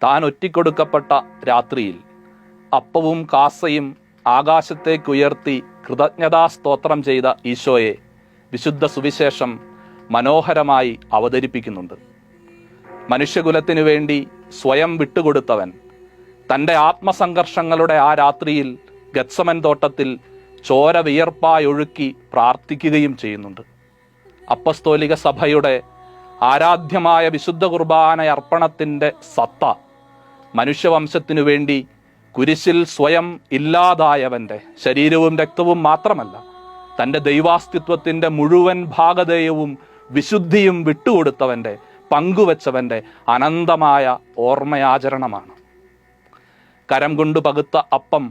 താൻ ഒറ്റിക്കൊടുക്കപ്പെട്ട രാത്രിയിൽ അപ്പവും കാസയും ആകാശത്തേക്കുയർത്തി കൃതജ്ഞതാസ്തോത്രം ചെയ്ത ഈശോയെ വിശുദ്ധ സുവിശേഷം മനോഹരമായി അവതരിപ്പിക്കുന്നുണ്ട്. മനുഷ്യകുലത്തിനു വേണ്ടി സ്വയം വിട്ടുകൊടുത്തവൻ തൻ്റെ ആത്മസംഘർഷങ്ങളുടെ ആ രാത്രിയിൽ ഗത്സമൻ തോട്ടത്തിൽ ചോര വിയർപ്പായൊഴുക്കി പ്രാർത്ഥിക്കുകയും ചെയ്യുന്നുണ്ട്. അപ്പസ്തോലിക സഭയുടെ ആരാധ്യമായ വിശുദ്ധ കുർബാന അർപ്പണത്തിൻ്റെ സത്ത മനുഷ്യവംശത്തിനു വേണ്ടി കുരിശിൽ സ്വയം ഇല്ലാതായവൻ്റെ ശരീരവും രക്തവും മാത്രമല്ല, തൻ്റെ ദൈവാസ്തിത്വത്തിൻ്റെ മുഴുവൻ ഭാഗധേയവും വിശുദ്ധിയും വിട്ടുകൊടുത്തവൻ്റെ പങ്കുവച്ചവൻ്റെ അനന്തമായ ഓർമ്മയാചരണമാണ്. കരം കൊണ്ട് പകുത്ത അപ്പം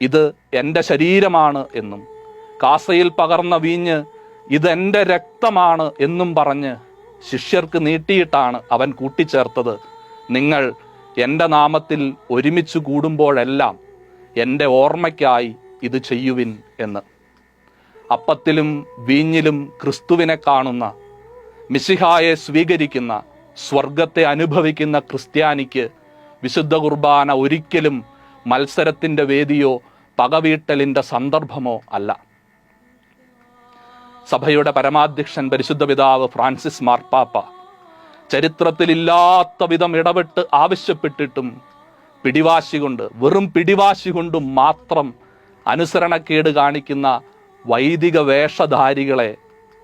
ഇത് എൻ്റെ ശരീരമാണ് എന്നും കാസയിൽ പകർന്ന വീഞ്ഞ് ഇതെൻ്റെ രക്തമാണ് എന്നും പറഞ്ഞ് ശിഷ്യർക്ക് നീട്ടിയിട്ടാണ് അവൻ കൂട്ടിച്ചേർത്തത്, നിങ്ങൾ എൻ്റെ നാമത്തിൽ ഒരുമിച്ച് കൂടുമ്പോഴെല്ലാം എൻ്റെ ഓർമ്മയ്ക്കായി ഇത് ചെയ്യുവിൻ എന്ന്. അപ്പത്തിലും വീഞ്ഞിലും ക്രിസ്തുവിനെ കാണുന്ന, മിശിഹായെ സ്വീകരിക്കുന്ന, സ്വർഗത്തെ അനുഭവിക്കുന്ന ക്രിസ്ത്യാനിക്ക് വിശുദ്ധ കുർബാന ഒരിക്കലും മത്സരത്തിൻ്റെ വേദിയോ പകവീട്ടലിൻ്റെ സന്ദർഭമോ അല്ല. സഭയുടെ പരമാധ്യക്ഷൻ പരിശുദ്ധ പിതാവ് ഫ്രാൻസിസ് മാർപ്പാപ്പ ചരിത്രത്തിലില്ലാത്ത വിധം ഇടപെട്ട് ആവശ്യപ്പെട്ടിട്ടും വെറും പിടിവാശി കൊണ്ടും മാത്രം അനുസരണക്കേട് കാണിക്കുന്ന വൈദിക വേഷധാരികളെ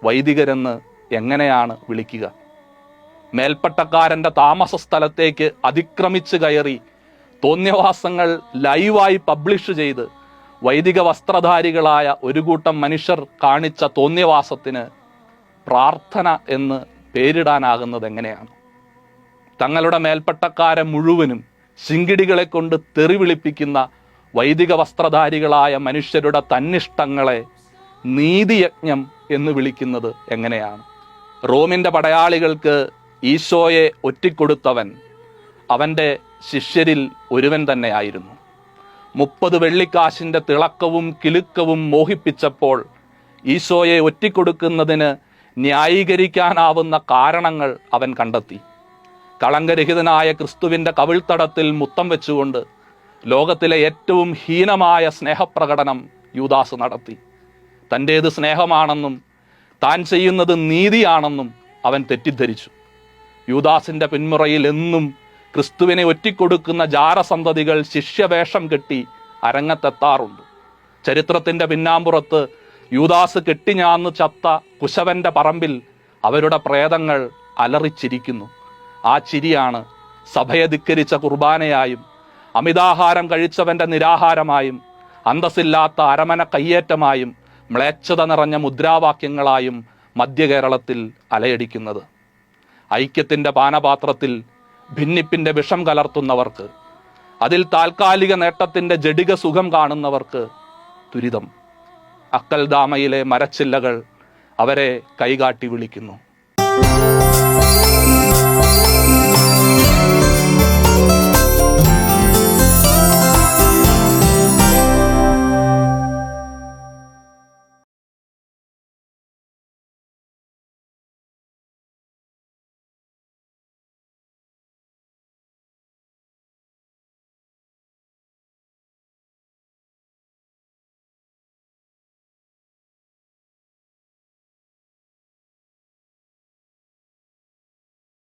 വൈദികരെന്ന് എങ്ങനെയാണ് വിളിക്കുക? മേൽപ്പട്ടക്കാരൻ്റെ താമസ സ്ഥലത്തേക്ക് അതിക്രമിച്ച് കയറി തോന്നിയവാസങ്ങൾ ലൈവായി പബ്ലിഷ് ചെയ്ത് വൈദിക വസ്ത്രധാരികളായ ഒരു കൂട്ടം മനുഷ്യർ കാണിച്ച തോന്നിയവാസത്തിന് പ്രാർത്ഥന എന്ന് പേരിടാനാകുന്നത് എങ്ങനെയാണ്? തങ്ങളുടെ മേൽപ്പട്ടക്കാരെ മുഴുവനും ശിങ്കിടികളെ കൊണ്ട് തെറി വിളിപ്പിക്കുന്ന വൈദിക വസ്ത്രധാരികളായ മനുഷ്യരുടെ തന്നിഷ്ടങ്ങളെ നീതിയജ്ഞം എന്ന് വിളിക്കുന്നത് എങ്ങനെയാണ്? റോമിൻ്റെ പടയാളികൾക്ക് ഈശോയെ ഒറ്റിക്കൊടുത്തവൻ അവൻ്റെ ശിഷ്യരിൽ ഒരുവൻ തന്നെയായിരുന്നു. 30 വെള്ളിക്കാശിൻ്റെ തിളക്കവും കിലുക്കവും മോഹിപ്പിച്ചപ്പോൾ ഈശോയെ ഒറ്റിക്കൊടുക്കുന്നതിന് ന്യായീകരിക്കാനാവുന്ന കാരണങ്ങൾ അവൻ കണ്ടെത്തി. കളങ്കരഹിതനായ ക്രിസ്തുവിൻ്റെ കവിൾത്തടത്തിൽ മുത്തം വെച്ചുകൊണ്ട് ലോകത്തിലെ ഏറ്റവും ഹീനമായ സ്നേഹപ്രകടനം യൂദാസ് നടത്തി. തൻ്റേത് സ്നേഹമാണെന്നും താൻ ചെയ്യുന്നത് നീതിയാണെന്നും അവൻ തെറ്റിദ്ധരിച്ചു. യൂദാസിൻ്റെ പിന്മുറയിൽ എന്നും ക്രിസ്തുവിനെ ഒറ്റിക്കൊടുക്കുന്ന ജാരസന്തതികൾ ശിഷ്യവേഷം കെട്ടി അരങ്ങത്തെത്താറുണ്ട്. ചരിത്രത്തിൻ്റെ പിന്നാമ്പുറത്ത് യൂദാസ് കെട്ടിഞ്ഞാന്ന് ചത്ത കുശവൻ്റെ പറമ്പിൽ അവരുടെ പ്രേതങ്ങൾ അലറിച്ചിരിക്കുന്നു. ആ ചിരിയാണ് സഭയെ ധിക്കരിച്ച കുർബാനയായും അമിതാഹാരം കഴിച്ചവൻ്റെ നിരാഹാരമായും അന്തസ്സില്ലാത്ത അരമന കയ്യേറ്റമായും മ്ലേച്ഛത നിറഞ്ഞ മുദ്രാവാക്യങ്ങളായും മധ്യകേരളത്തിൽ അലയടിക്കുന്നത്. ഐക്യത്തിൻ്റെ പാനപാത്രത്തിൽ ഭിന്നിപ്പിൻ്റെ വിഷം കലർത്തുന്നവർക്ക്, അതിൽ താൽക്കാലിക നേട്ടത്തിൻ്റെ ജഡിക സുഖം കാണുന്നവർക്ക് ദുരിതം. അക്കൽദാമയിലെ മരച്ചില്ലകൾ അവരെ കൈകാട്ടി വിളിക്കുന്നു.